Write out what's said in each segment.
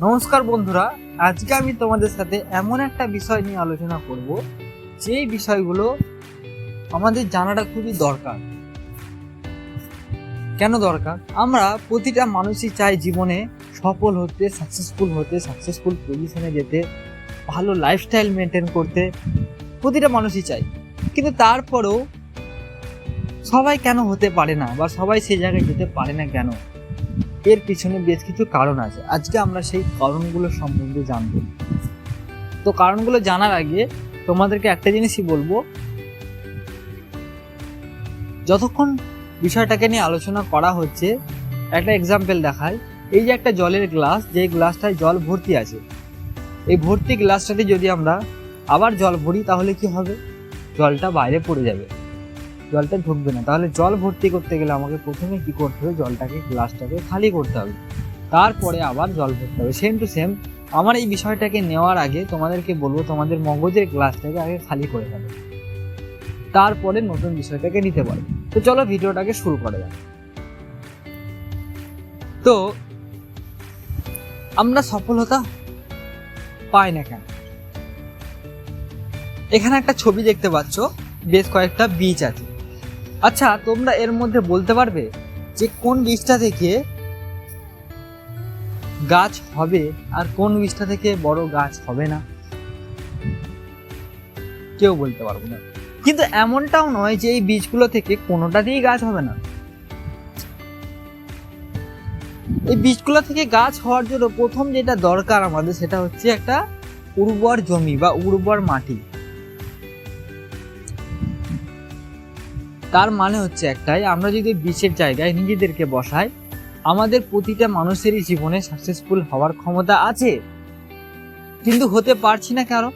নমস্কার বন্ধুরা, আজকে আমি তোমাদের সাথে এমন একটা বিষয় নিয়ে আলোচনা করব যেই বিষয়গুলো আমাদের জানাটা খুবই দরকার। কেন দরকার? আমরা প্রতিটা মানুষই চাই জীবনে সফল হতে, সাকসেসফুল পজিশনে যেতে, ভালো লাইফস্টাইল মেনটেন করতে, প্রতিটা মানুষই চাই। কিন্তু তারপরেও সবাই কেন হতে পারে না বা সবাই সেই জায়গায় যেতে পারে না কেন? এর পিছনে বেশ কিছু কারণ আছে। আজকে আমরা সেই কারণগুলো সম্বন্ধে জানবো। তো কারণগুলো জানার আগে তোমাদেরকে একটা জিনিসই বলবো, যতক্ষণ বিষয়টাকে নিয়ে আলোচনা করা হচ্ছে একটা এক্সাম্পল দেখায়। এই যে একটা জলের গ্লাস, যে গ্লাসটায় জল ভর্তি আছে, এই ভর্তি গ্লাসটাতে যদি আমরা আবার জল ভরি তাহলে কি হবে? জলটা বাইরে পড়ে যাবে, জলটা ঢুকবে না। তাহলে জল ভর্তি করতে গেলে আমাকে প্রথমে কি করতে হবে? জলটাকে, গ্লাসটাকে খালি করতে হবে, তারপরে আবার জল ভরতে হবে। সেম টু সেম আমার এই বিষয়টাকে নেওয়ার আগে তোমাদেরকে বলবো, তোমাদের মগজের গ্লাসটাকে আগে খালি করে ফেলো, তারপরে নতুন বিষয়টাকে নিতে পারবে। তো চলো ভিডিওটাকে শুরু করা যাক। তো আমরা সফলতা পাই না কেন? এখানে একটা ছবি দেখতে পাচ্ছ, বেশ কয়েকটা বীজ আছে। আচ্ছা, তোমরা এর মধ্যে বলতে পারবে যে কোন বীজটা থেকে গাছ হবে আর কোন বীজটা থেকে বড় গাছ হবে না? কেউ বলতে পারবো না। কিন্তু এমনটাও নয় যে এই বীজগুলো থেকে কোনোটা দিয়েই গাছ হবে না। এই বীজগুলো থেকে গাছ হওয়ার জন্য প্রথম যেটা দরকার আমাদের, সেটা হচ্ছে একটা উর্বর জমি বা উর্বর মাটি। তার মানে হচ্ছে একটাই, আমরা যদি বীজের জায়গায় নিজেদেরকে বসাই, আমাদের প্রতিটা মানুষেরই জীবনে সাকসেসফুল হওয়ার ক্ষমতা আছে, কিন্তু হতে পারছি না কারণ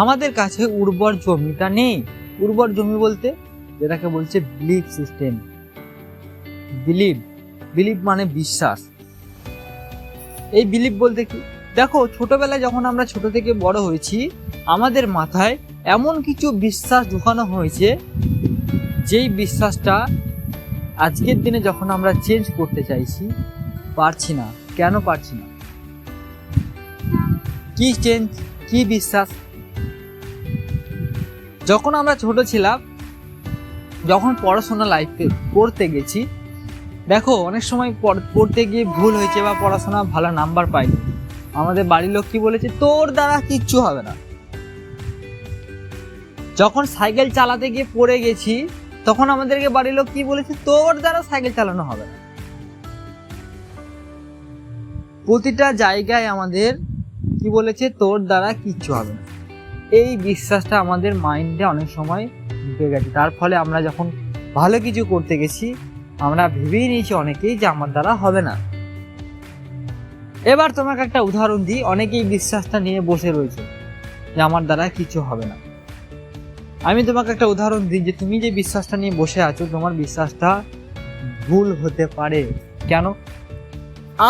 আমাদের কাছে উর্বর জমিটা নেই। উর্বর জমি বলতে যেটাকে বলছে বিলিভ সিস্টেম। বিলিভ মানে বিশ্বাস। এই বিলিভ বলতে কি? দেখো, ছোটবেলায় যখন আমরা ছোট থেকে বড় হয়েছি, আমাদের মাথায় এমন কিছু বিশ্বাস ঢুকানো হয়েছে, যেই বিশ্বাসটা আজকের দিনে যখন আমরা চেঞ্জ করতে চাইছি পারছি না। কেন পারছি না? কি চেঞ্জ, কি বিশ্বাস? যখন আমরা ছোট ছিলাম, যখন পড়াশোনা লাইফে পড়তে গেছি, দেখো অনেক সময় পড়তে গিয়ে ভুল হয়েছে বা পড়াশোনা ভালো নাম্বার পাইনি, আমাদের বাড়ির লোক কি বলেছে? তোর দ্বারা কিচ্ছু হবে না। যখন সাইকেল চালাতে গিয়ে পড়ে গেছি, তখন আমাদেরকে বাড়ির লোক কি বলেছে? তোর দ্বারা সাইকেল চালানো হবে না। প্রতিটা জায়গায় আমাদের কি বলেছে? তোর দ্বারা কিচ্ছু হবে না। এই বিশ্বাসটা আমাদের মাইন্ডে অনেক সময় ঢুকে গেছে। তার ফলে আমরা যখন ভালো কিছু করতে গেছি, আমরা ভেবেই নিয়েছি অনেকেই যে আমার দ্বারা হবে না। এবার তোমাকে একটা উদাহরণ দিই। অনেকেই বিশ্বাসটা নিয়ে বসে রয়েছে যে আমার দ্বারা কিছু হবে না। আমি তোমাকে একটা উদাহরণ দিই যে তুমি যে বিশ্বাসটা নিয়ে বসে আছো, তোমার বিশ্বাসটা ভুল হতে পারে। কেন?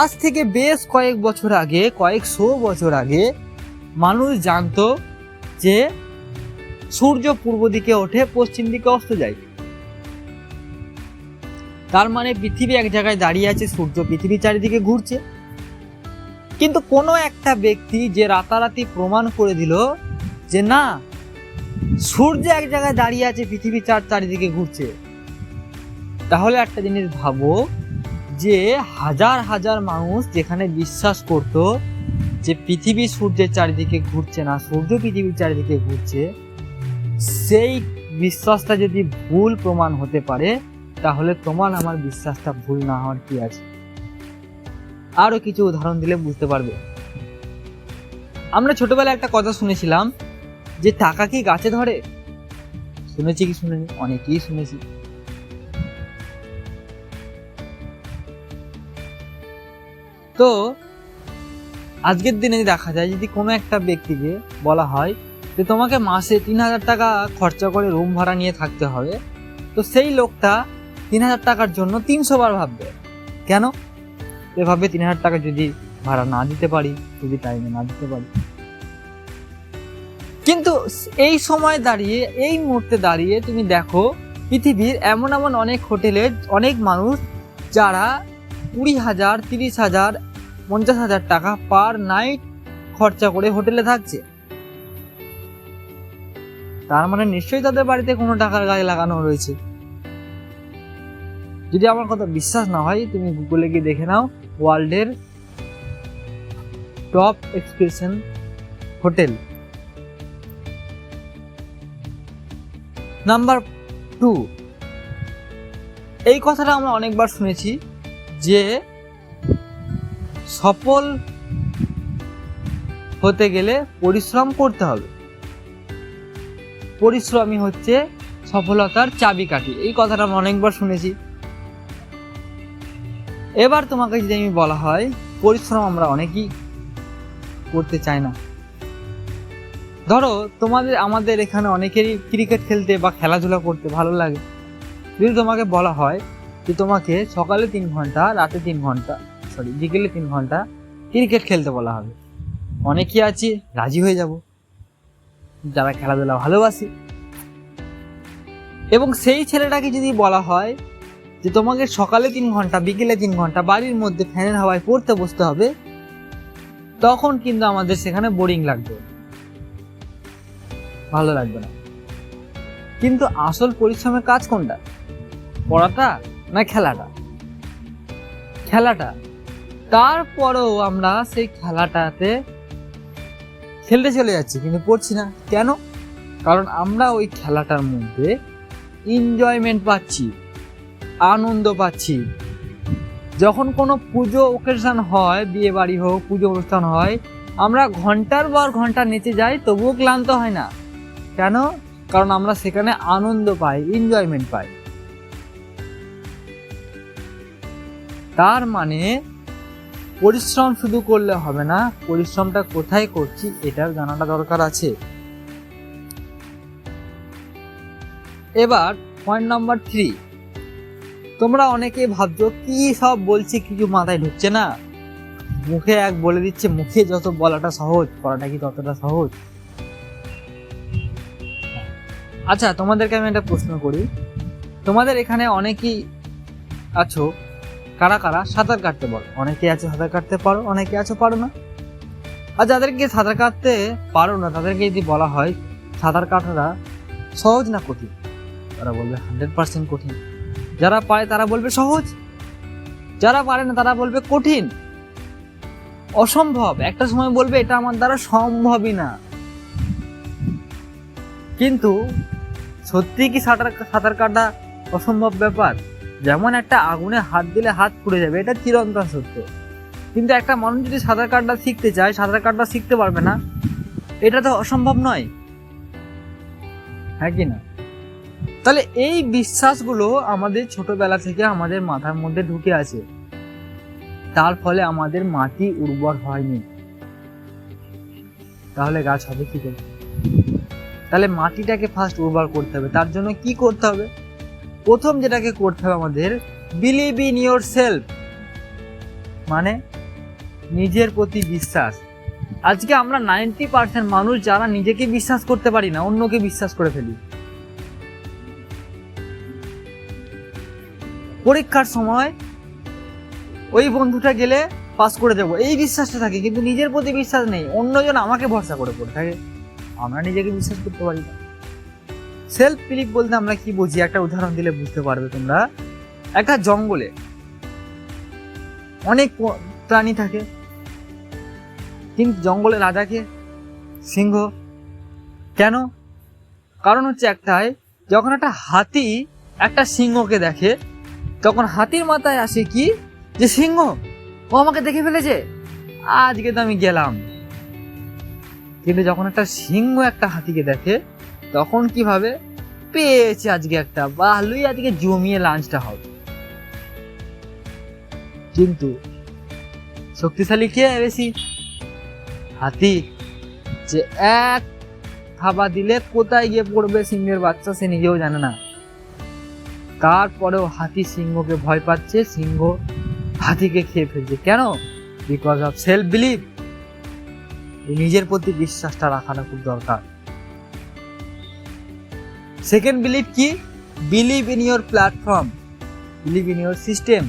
আজ থেকে বেশ কয়েক বছর আগে, কয়েকশো বছর আগে মানুষ জানতো যে সূর্য পূর্ব দিকে ওঠে, পশ্চিম দিকে অস্ত যায়। তার মানে পৃথিবী এক জায়গায় দাঁড়িয়ে আছে, সূর্য পৃথিবীর চারিদিকে ঘুরছে। কিন্তু কোনো একটা ব্যক্তি যে রাতারাতি প্রমাণ করে দিল যে না, সূর্য এক জায়গায় দাঁড়িয়ে আছে, পৃথিবী চারিদিকে ঘুরছে। তাহলে একটা জিনিস ভাবো, যে হাজার হাজার মানুষ যেখানে বিশ্বাস করত যে পৃথিবী সূর্যের চারিদিকে ঘুরছে না, সূর্য পৃথিবীর চারিদিকে ঘুরছে, সেই বিশ্বাসটা যদি ভুল প্রমাণ হতে পারে, তাহলে তোমার আমার বিশ্বাসটা ভুল না হওয়ার কি আছে? আরো কিছু উদাহরণ দিলে বুঝতে পারবে। আমরা ছোটবেলায় একটা কথা শুনেছিলাম যে টাকা কি গাছে ধরে? শুনেছি কি শুনেনি? অনেকেই শুনেছি। তো আজকের দিনে দেখা যায়, যদি কোনো একটা ব্যক্তিকে বলা হয় যে তোমাকে মাসে 3,000 টাকা খরচা করে রুম ভাড়া নিয়ে থাকতে হবে, তো সেই লোকটা 3,000 টাকার জন্য 300 বার ভাববে। কেন? এভাবে 3,000 টাকা যদি ভাড়া না দিতে পারি, যদি টাইমে না দিতে পারি। কিন্তু এই সময় দাঁড়িয়ে, এই মুহূর্তে দাঁড়িয়ে তুমি দেখো, পৃথিবীর এমন অনেক হোটেলে অনেক মানুষ যারা 20,000, 30,000 50,000 টাকা পার নাইট খরচা করে হোটেলে থাকছে। তার মানে নিশ্চয়ই তাদের বাড়িতে কোনো টাকার গায়ে লাগানো রয়েছে। যদি আমার কথা বিশ্বাস না হয়, তুমি গুগলে গিয়ে দেখে নাও ওয়ার্ল্ডের টপ এক্সপ্রেশন হোটেল। নাম্বার 2, এই কথাটা আমরা অনেকবার শুনেছি যে সফল হতে গেলে পরিশ্রম করতে হবে, পরিশ্রমই হচ্ছে সফলতার চাবিকাঠি। এই কথাটা আমরা অনেকবার শুনেছি। এবার তোমাকে যদি আমি বলা হয়, পরিশ্রম আমরা অনেকেই করতে চাই না। ধরো আমাদের এখানে অনেকেরই ক্রিকেট খেলতে বা খেলাধুলা করতে ভালো লাগে। যদি তোমাকে বলা হয় যে তোমাকে সকালে 3 ঘন্টা, রাতে 3 ঘন্টা, বিকেলে 3 ঘন্টা ক্রিকেট খেলতে বলা হবে, অনেকেই আছি রাজি হয়ে যাব, যারা খেলাধুলা ভালোবাসে। এবং সেই ছেলেটাকে যদি বলা হয় যে তোমাকে সকালে 3 ঘন্টা, বিকেলে 3 ঘন্টা বাড়ির মধ্যে ফ্যানের হাওয়ায় পড়তে বসতে হবে, তখন কিন্তু আমাদের সেখানে বোরিং লাগবে, ভালো লাগবে না। কিন্তু আসল পরিশ্রমের কাজ কোনটা? পড়াটা না খেলাটা? খেলাটা। তারপরেও আমরা সেই খেলাটাতে খেলতে চলে যাচ্ছি, কিন্তু পড়ছি না। কেন? কারণ আমরা ওই খেলাটার মধ্যে এনজয়মেন্ট পাচ্ছি, আনন্দ পাচ্ছি। যখন কোনো পুজো ওকেশন হয়, বিয়ে বাড়ি হোক, পুজো অনুষ্ঠান হয়, আমরা ঘন্টার পর ঘন্টা নেচে যাই, তবুও ক্লান্ত হয় না। কেন? কারণ আমরা সেখানে আনন্দ পাই, এনজয়মেন্ট পাই। তার মানে পরিশ্রম শুধু করলে হবে না, পরিশ্রমটা কোথায় করছি এটার জানাটা দরকার আছে। এবার পয়েন্ট নাম্বার 3, তোমরা অনেকে ভাবছো কি সব বলছি, কিছু মাথায় ঢুকছে না, মুখে এক বলে দিচ্ছে, মুখে যত বলাটা সহজ, করাটা কি ততটা সহজ? আচ্ছা, তোমাদেরকে আমি একটা প্রশ্ন করি। তোমাদের এখানে অনেকেই আছো কারা কারা সাঁতার কাটতে পারো? অনেকে আছে সাঁতার কাটতে পারো, অনেকে আছো পারো না। আর যাদেরকে সাঁতার কাটতে পারো না, তাদেরকে যদি বলা হয় সাঁতার কাটাটা সহজ না কঠিন, তারা বলবে 100% কঠিন। যারা পারে তারা বলবে সহজ, যারা পারে না তারা বলবে কঠিন, অসম্ভব। একটা সময় বলবে এটা আমার দ্বারা সম্ভবই না। কিন্তু সত্যি কি সাঁতার কাটা অসম্ভব ব্যাপার? যেমন একটা আগুনে হাত দিলে হাত পুড়ে যাবে, এটা চিরন্তন সত্য। কিন্তু একটা মানুষ যদি সাঁতার কাটা শিখতে চায়, সাঁতার কাটা শিখতে পারবে না, এটা তো অসম্ভব নয়, হ্যাঁ কি না? তাহলে এই বিশ্বাসগুলো আমাদের ছোটবেলা থেকে আমাদের মাথার মধ্যে ঢুকে আছে, তার ফলে আমাদের মাটি উর্বর হয়নি। তাহলে গাছ হবে কি করে? তাহলে মাটিটাকে ফার্স্ট উর্বর করতে হবে। তার জন্য কি করতে হবে? প্রথম যেটাকে করতে হবে আমাদের, বিলিভ ইন ইয়োর সেলফ, মানে নিজের প্রতি বিশ্বাস। আজকে আমরা 90% মানুষ যারা নিজেকে বিশ্বাস করতে পারি না, অন্যকে বিশ্বাস করে ফেলি। পরীক্ষার সময় ওই বন্ধুটা গেলে পাস করে দেবো, এই বিশ্বাসটা থাকে, কিন্তু নিজের প্রতি বিশ্বাস নেই, অন্যজন আমাকে ভরসা করে পড়ে থাকে, আমরা নিজেকে বিশ্বাস করতে পারি না। সেলফ বিলিভ বলতে আমরা কি বুঝি, একটা উদাহরণ দিলে বুঝতে পারবে তোমরা। একটা জঙ্গলে অনেক প্রাণী থাকে, কিন্তু জঙ্গলের রাজাকে সিংহ। কেন? কারণ হচ্ছে একটাই, যখন একটা হাতি একটা সিংহকে দেখে, তখন হাতির মাথায় আসে কি, যে সিংহ ও আমাকে দেখে ফেলেছে, আজকে তো আমি গেলাম। কিন্তু যখন একটা সিংহ একটা হাতিকে দেখে, তখন কি ভাবে, পেয়েছে আজকে একটা, ভালোই আজকে জমিয়ে লাঞ্চটা হবে। কিন্তু শক্তিশালী কে বেশি? হাতি। যে এক থাবা দিলে কোথায় গিয়ে পড়বে সিংহের বাচ্চা সে নিজেও জানে না। তারপরেও হাতি সিংহকে ভয় পাচ্ছে, সিংহ হাতিকে খেয়ে ফেলছে। কেন? Because of self believe. নিজের প্রতি বিশ্বাসটা রাখাটা খুব দরকার। সেকেন্ড বিলিভ কি? Believe in your platform, believe in your system.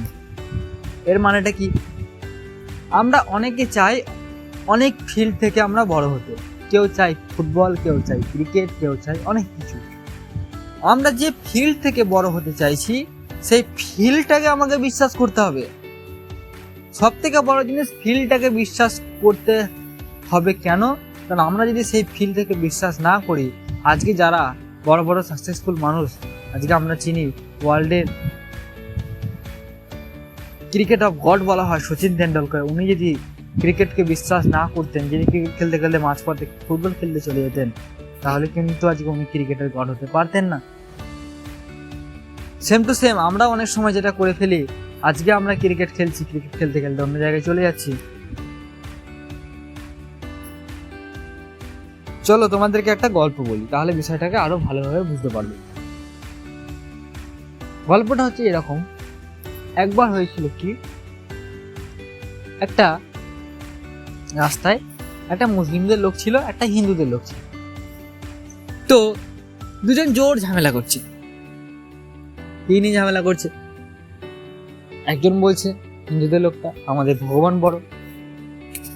এর মানেটা কি? আমরা অনেকে চাই অনেক ফিল্ড থেকে আমরা বড় হতে, কেউ চাই ফুটবল, কেউ চাই ক্রিকেট, কেউ চাই অনেক কিছু। আমরা যে ফিল্ড থেকে বড় হতে চাইছি সেই ফিল্ডটাকে আমাকে বিশ্বাস করতে হবে। সব থেকে বড় জিনিস ফিল্ডটাকে বিশ্বাস করতে হবে। কেন? কারণ আমরা যদি সেই ফিল্ড থেকে বিশ্বাস না করি, আজকে যারা বড় বড় সাকসেসফুল মানুষ আজকে আমরা চিনি, ওয়ার্ল্ডের ক্রিকেট অফ গড বলা হয় সচিন তেন্ডুলকর, উনি যদি ক্রিকেটকে বিশ্বাস না করতেন, যিনি ক্রিকেট খেলতে খেলতে মাঝপথে ফুটবল খেলতে চলে যেতেন, তাহলে কিন্তু আজকে উনি ক্রিকেটের গড হতে পারতেন না। সেম টু সেম আমরা অনেক সময় যেটা করে ফেলি, আজকে আমরা ক্রিকেট খেলছি, ক্রিকেট খেলতে খেলতে অন্য জায়গায় চলে যাচ্ছি। চলো তোমাদেরকে একটা গল্প বলি, তাহলে বিষয়টাকে আরো ভালোভাবে বুঝতে পারবে। গল্পটা হচ্ছে এরকম, একবার হয়েছিল কি, একটা রাস্তায় একটা মুসলিমদের লোক ছিল, একটা হিন্দুদের লোক ছিল। তো দুজন জোর ঝামেলা করছে। কি নিয়ে ঝামেলা করছে? একজন বলছে হিন্দুদের লোকটা আমাদের ভগবান বড়,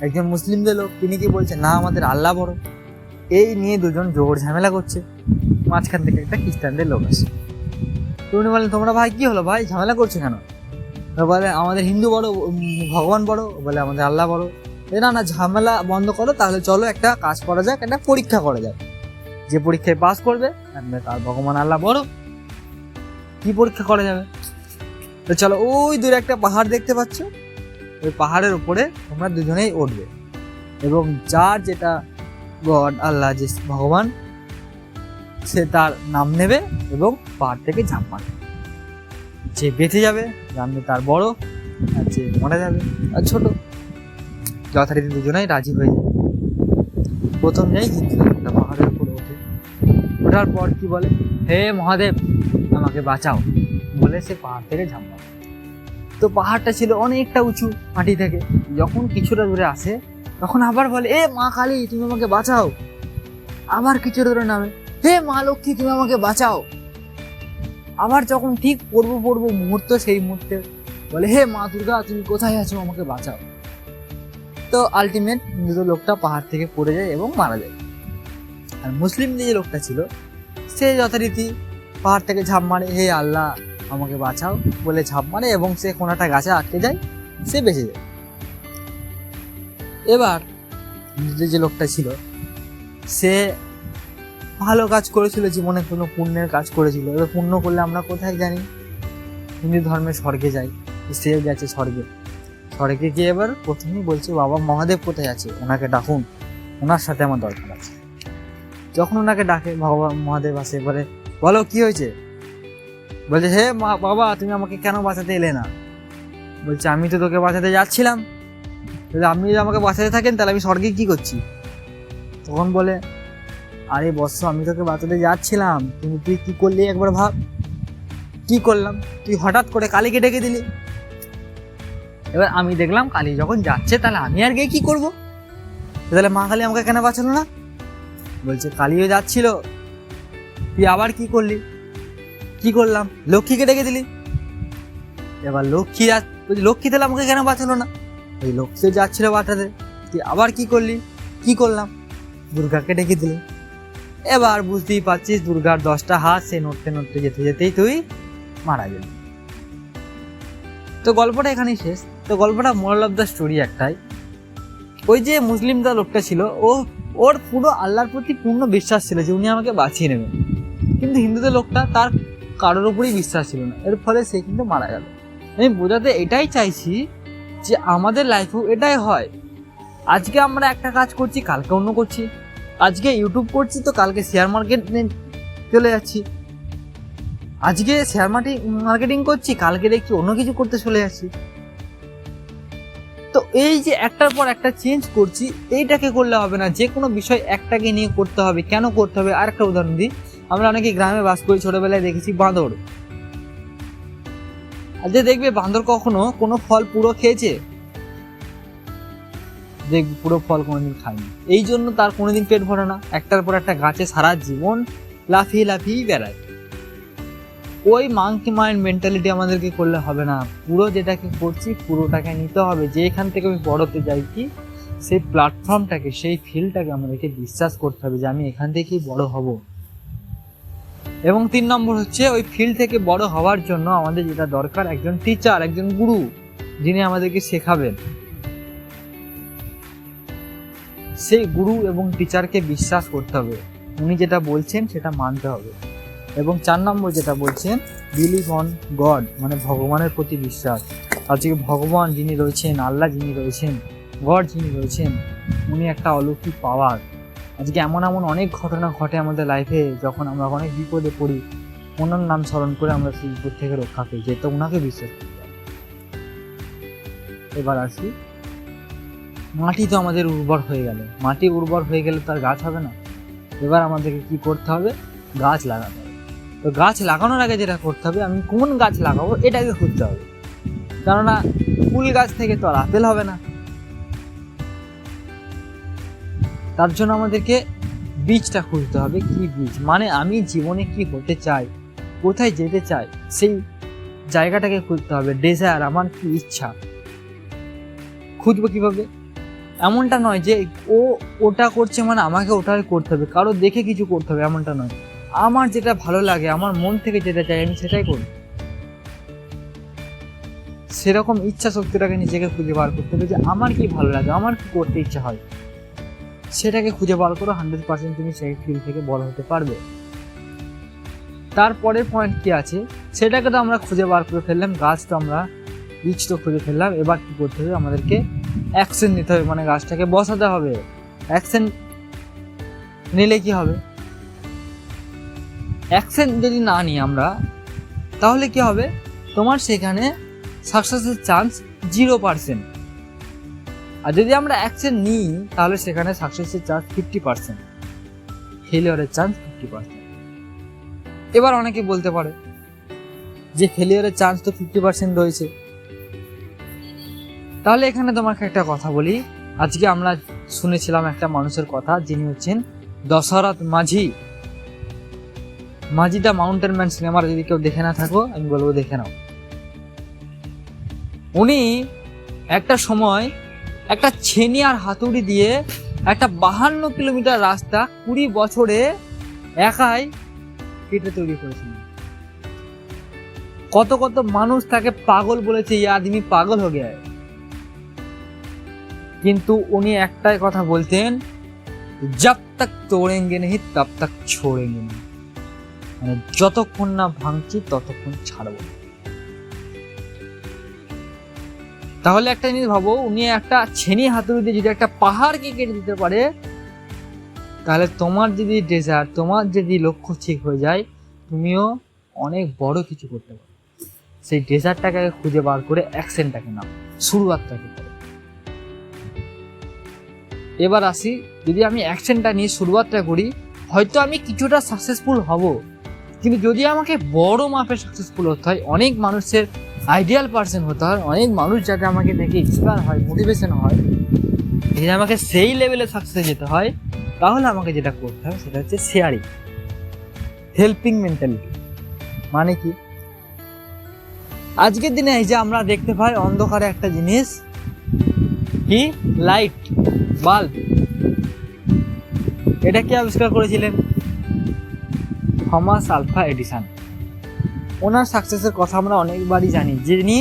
একজন মুসলিমদের লোক তিনি কি বলছে, না আমাদের আল্লাহ বড়। এই নিয়ে দুজন জোর ঝামেলা করছে। মাঝখান থেকে একটা খ্রিস্টানদের লোক আসে। তো উনি বলেন, তোমরা ভাই কি হলো ভাই, ঝামেলা করছো কেন? বলে আমাদের হিন্দু বড়, ভগবান বড়, বলে আমাদের আল্লাহ বড়। না না, ঝামেলা বন্ধ করো, তাহলে চলো একটা কাজ করা যাক, একটা পরীক্ষা করা যাক, যে পরীক্ষায় পাস করবে তার ভগবান আল্লাহ বড়। কি পরীক্ষা করা যাবে? তো চলো, ওই দূরে একটা পাহাড় দেখতে পাচ্ছ, ওই পাহাড়ের উপরে তোমরা দুজনেই উঠবে এবং যার যেটা গড আল্লাহ, যে ভগবান, সে তার নাম নেবে এবং পাহাড় থেকে ঝাঁপ মারবে। যে বেঁচে যাবে জানবে তার বড়, আর যে মরে যাবে আর ছোট। যথারীতি দুজনেই রাজি হয়ে যায়। প্রথম যাই হিন্দু পাহাড়ের উপরে ওঠে। ওঠার পর কি বলে, হে মহাদেব আমাকে বাঁচাও বলে সে পাহাড় থেকে ঝাঁপ মারে। তো পাহাড়টা ছিল অনেকটা উঁচু মাটি থেকে। যখন কিছুটা দূরে আসে তখন আবার বলে, এ মা কালী তুমি আমাকে বাঁচাও। আবার কিছুটা দূরে নামে, হে মা লক্ষ্মী তুমি আমাকে বাঁচাও। আবার যখন ঠিক পড়বো মুহূর্ত, সেই মুহূর্তে বলে, হে মা দুর্গা তুমি কোথায় আছো, আমাকে বাঁচাও। তো আলটিমেট হিন্দু লোকটা পাহাড় থেকে পড়ে যায় এবং মারা যায়। আর মুসলিম যে লোকটা ছিল সে যথারীতি পাহাড় থেকে ঝাঁপ মারে, হে আল্লাহ আমাকে বাঁচাও বলে ঝাঁপ মারে এবং সে কোনাটা গাছে আটকে যায়, সে বেঁচে যায়। এবার হিন্দুদের যে লোকটা ছিল সে ভালো কাজ করেছিল, জীবনে কোনো পুণ্যের কাজ করেছিল। এবার পুণ্য করলে আমরা কোথায় জানি, হিন্দু ধর্মে স্বর্গে যাই। সেও গেছে স্বর্গে। স্বর্গে গিয়ে এবার প্রথমেই বলছে, বাবা মহাদেব কোথায় আছে, ওনাকে ডাকুন, ওনার সাথে আমার দরকার আছে। যখন ওনাকে ডাকে ভগবান মহাদেব আসে, বলে বলো কি হয়েছে? বলছে, হে বাবা তুমি আমাকে কেন বাঁচাতে এলে না? বলছে, আমি তো তোকে বাঁচাতে যাচ্ছিলাম। আপনি যদি আমাকে বাঁচাতে থাকেন তাহলে আমি স্বর্গে কি করছি? তখন বলে, আরে বৎস আমি তোকে বাঁচাতে যাচ্ছিলাম, তুই কি করলি একবার ভাব। কি করলাম? তুই হঠাৎ করে কালীকে ডেকে দিলি। এবার আমি দেখলাম কালী যখন যাচ্ছে, তাহলে আমি আর গিয়ে কি করবো? তাহলে মা কালী আমাকে কেন বাঁচালো না? বলছে, কালীও যাচ্ছিল, তুই আবার কি করলি? কি করলাম? লক্ষ্মীকে ডেকে দিলি। এবার লক্ষ্মী তাহলে আমাকে কেন বাঁচালো না? ওই লক্ষ্মী যাচ্ছিল বাঁচাতে, তুই আবার কি করলি? কি করলাম? দুর্গাকে ডেকে দিলি। এবার বুঝতেই পারছিস দুর্গার 10টা হাত, সে নড়তে নড়তে যেতে যেতেই তুই মারা গেলি। তো গল্পটা এখানেই শেষ। তো গল্পটা মোরাল অফ দ্য স্টোরি একটাই, ওই যে মুসলিমটা লোকটা ছিল, ওর পুরো আল্লাহর প্রতি পূর্ণ বিশ্বাস ছিল যে উনি আমাকে বাঁচিয়ে নেবেন। কিন্তু হিন্দুদের লোকটা তার কারোর উপরেই বিশ্বাস ছিল না, এর ফলে সে কিন্তু মারা গেল। আমি বোঝাতে এটাই চাইছি যে আমাদের লাইফেও এটাই হয়। আজকে আমরা একটা কাজ করছি, কালকে অন্য করছি। আজকে ইউটিউব করছি তো কালকে শেয়ার মার্কেট চলে যাচ্ছি। আজকে শেয়ার মার্কেটিং করছি, কালকে দেখছি অন্য কিছু করতে চলে যাচ্ছি। তো এই যে একটার পর একটা চেঞ্জ করছি, এইটাকে করলে হবে না, যে কোনো বিষয় একটাকে নিয়ে করতে হবে। কেন করতে হবে? আর একটা উদাহরণ দিই, আমরা অনেকে গ্রামে বাস করি, ছোটবেলায় দেখেছি বাঁদর। আজকে দেখবে বাঁদর কখনো কোনো ফল পুরো খেয়েছে? দেখবে পুরো ফল কোনোদিন খায়নি। এই জন্য তার কোনোদিন পেট ভরে না, একটার পর একটা গাছে সারা জীবন লাফিয়ে লাফিয়ে বেড়ায়। ওই মাংকি মাইন্ড মেন্টালিটি আমাদেরকে করলে হবে না। পুরো যেটাকে করছি পুরোটাকে নিতে হবে, যে এখান থেকে আমি বড় হতে চাইছি সেই প্ল্যাটফর্মটাকে, সেই ফিল্ডটাকে আমাদেরকে বিশ্বাস করতে হবে যে আমি এখান থেকেই বড় হব। এবং 3 নম্বর হচ্ছে ওই ফিল্ড থেকে বড় হওয়ার জন্য আমাদের যেটা দরকার একজন টিচার, একজন গুরু, যিনি আমাদেরকে শেখাবেন। সেই গুরু এবং টিচারকে বিশ্বাস করতে হবে, উনি যেটা বলছেন সেটা মানতে হবে। এবং 4 নম্বর যেটা বলছেন, বিলিভ অন গড, মানে ভগবানের প্রতি বিশ্বাস। আজকে ভগবান যিনি রয়েছেন, আল্লাহ যিনি রয়েছেন, গড যিনি রয়েছেন, উনি একটা অলৌকিক পাওয়ার। আজকে এমন এমন অনেক ঘটনা ঘটে আমাদের লাইফে, যখন আমরা অনেক বিপদে পড়ি, ওনার নাম স্মরণ করে আমরা সেই বিপদ থেকে রক্ষা পেয়ে যাই। তো ওনাকে বিশ্বাস করতে হবে। এবার আসি, মাটি তো আমাদের উর্বর হয়ে গেল, মাটি উর্বর হয়ে গেলে তার গাছ হবে না। এবার আমাদেরকে কি করতে হবে? গাছ লাগাতে হবে। তো গাছ লাগানোর আগে যেটা করতে হবে, আমি কোন গাছ লাগাবো এটাকে খুঁজতে হবে। কেননা ফুল গাছ থেকে তো আর আপেল হবে না। তার জন্য আমাদেরকে বীজটা খুঁজতে হবে। কি বীজ? মানে আমি জীবনে কি হতে চাই, কোথায় যেতে চাই, সেই জায়গাটাকে খুঁজতে হবে। ডেজায়ার, আমার কি ইচ্ছা, খুঁজবো কিভাবে? এমনটা নয় যে ও ওটা করছে মানে আমাকে ওটাই করতে হবে, কারো দেখে কিছু করতে হবে, এমনটা নয়। আমার যেটা ভালো লাগে, আমার মন থেকে যেটা চাই আমি সেটাই করি। সেরকম ইচ্ছা শক্তিটাকে নিজেকে খুঁজে বার করতে হবে যে আমার কি ভালো লাগে, আমার কি করতে ইচ্ছা হয়, সেটাকে খুঁজে বার করো। 100% তুমি সেই ফিল্ড থেকে বড় হতে পারবে। তারপরের পয়েন্ট কি আছে সেটাকে তো আমরা খুঁজে বার করে ফেললাম, গাছ তো আমরা বীজ তো খুঁজে ফেললাম। এবার কি করতে হবে? আমাদেরকে অ্যাকশন নিতে হবে, মানে গাছটাকে বসাতে হবে। অ্যাকশন নিলে কি হবে? অ্যাকশন যদি না নিই আমরা, তাহলে কি হবে? তোমার সেখানে সাকসেসের চান্স 0%। আর যদি আমরা অ্যাকশন নিই তাহলে সেখানে সাকসেসের চান্স 50%, ফেলিওরের চান্স 50%। এবার অনেকে বলতে পারে যে ফেলিওরের চান্স তো 50% রয়েছে। তাহলে এখানে তোমাকে একটা কথা বলি। আজকে আমরা শুনেছিলাম একটা মানুষের কথা, যিনি হচ্ছেন দশরথ মাঝি। মাঝি দ্য মাউন্টেন ম্যান সিনেমার যদি কেউ দেখে না থাকো, আমি বলবো দেখে নাও। উনি একটা সময় একটা ছেনি আর হাতুড়ি দিয়ে একটা 52 কিলোমিটার রাস্তা 20 বছরে একাই কেটে তৈরি করেছিলেন। কত কত মানুষ তাকে পাগল বলেছে, ইয়ে আদমি পাগল হয়ে গেছে। কিন্তু উনি একটাই কথা বলতেন, জব তক তোড়েঙ্গে নেহি তব তক ছোড়েঙ্গে নেহি, মানে যতক্ষণ না ভাঙছি ততক্ষণ ছাড়বো। তাহলে একটা জিনিস ভাবো, উনি একটা ছেনি হাতুড়ি দিয়ে যদি একটা পাহাড়কে কেটে দিতে পারে, তাহলে তোমার যদি ডেজায়ার, তোমার যদি লক্ষ্য ঠিক হয়ে যায়, তুমিও অনেক বড় কিছু করতে পারো। সেই ডেজায়ারটাকে খুঁজে বার করে অ্যাকশনটাকে নাও, শুরুয়াতটাকে করো। এবার আসি, যদি আমি অ্যাকশনটা নিয়ে শুরুয়াতটা করি, হয়তো আমি কিছুটা সাকসেসফুল হব, কিন্তু যদি আমাকে বড় মাপের সাকসেসফুল হতে হয়, অনেক মানুষের আইডিয়াল পার্সন হতে হয়, অনেক মানুষ যাতে আমাকে দেখে ইন্সপায়ার হয়, মোটিভেশন হয়, যদি আমাকে সেই লেভেলে সাকসেসে যেতে হয়, তাহলে আমাকে যেটা করতে হবে সেটা হচ্ছে শেয়ারিং, হেল্পিং মেন্টালিটি। মানে কি? আজকের দিনে এই যে আমরা দেখতে পাই অন্ধকারে একটা জিনিস কি, লাইট, বাল্ব, এটা কি আবিষ্কার করেছিলেন? Thomas Alva Edison. ওনার সাকসেসের কথা আমরা অনেকবারই জানি, যিনি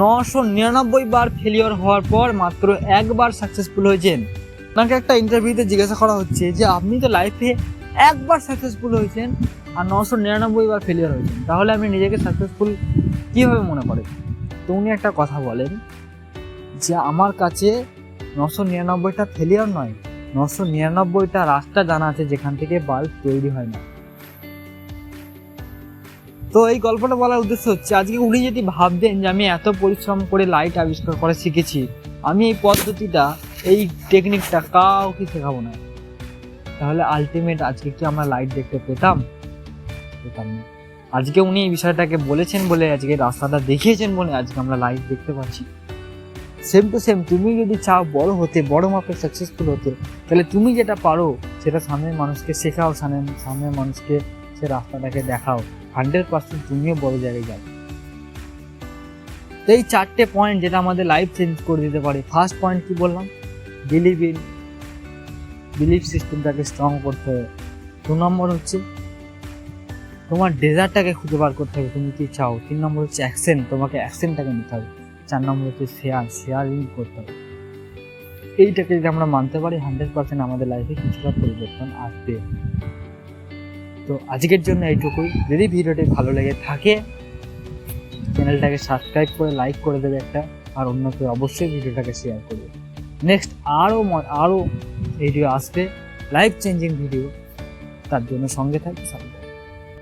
999 বার ফেলিওর হওয়ার পর মাত্র একবার সাকসেসফুল হয়েছেন। ওনাকে একটা ইন্টারভিউতে জিজ্ঞাসা করা হচ্ছে যে আপনি তো লাইফে একবার সাকসেসফুল হয়েছেন আর 999 বার ফেলিওর হয়েছেন, তাহলে আপনি নিজেকে সাকসেসফুল কীভাবে মনে করেন? তো উনি একটা কথা বলেন যে আমার কাছে 999টা ফেলিওর নয়, 999টা রাস্তা জানা আছে যেখান থেকে বাল্ব তৈরি হয় না। তো এই গল্পটা বলার উদ্দেশ্য হচ্ছে, আজকে উনি যদি ভাবতেন যে আমি এত পরিশ্রম করে লাইট আবিষ্কার করে শিখেছি, আমি এই পদ্ধতিটা, এই টেকনিকটা কাউকে শেখাবো না, তাহলে আলটিমেট আজকে কি আমরা লাইট দেখতে পেতাম না। আজকে উনি এই বিষয়টাকে বলেছেন বলে, আজকে রাস্তাটা দেখিয়েছেন বলে আজকে আমরা লাইট দেখতে পাচ্ছি। সেম টু সেম, তুমি যদি চাও বড় হতে, বড় মাপের সাকসেসফুল হতে, তাহলে তুমি যেটা পারো সেটা সামনের মানুষকে শেখাও, সামনের মানুষকে সে রাস্তাটাকে দেখাও। 100% তুমিও বড় জায়গায় যাবে। তো এই 4টে পয়েন্ট যেটা আমাদের লাইফ চেঞ্জ করে দিতে পারে। ফার্স্ট পয়েন্ট কি বললাম? বিলিভ সিস্টেমটাকে স্ট্রং করতে হবে। 2 নম্বর হচ্ছে তোমার ডেজার্টটাকে খুঁজে বার করতে হবে, তুমি কি চাও। 3 নম্বর হচ্ছে অ্যাকশন, তোমাকে অ্যাকশনটাকে নিতে হবে। 4 নম্বর হচ্ছে শেয়ারিং করতে হবে। এইটাকে যদি আমরা মানতে পারি 100% আমাদের লাইফে কিছুটা পরিবর্তন আসবে। তো আজকের জন্য এইটুকুই। যদি ভিডিওটি ভালো লেগে থাকে চ্যানেলটাকে সাবস্ক্রাইব করে লাইক করে দেবে একটা, আর অন্যকে অবশ্যই ভিডিওটাকে শেয়ার করবে। নেক্সট আরও ভিডিও আসবে, লাইফ চেঞ্জিং ভিডিও, তার জন্য সঙ্গে থাকবে।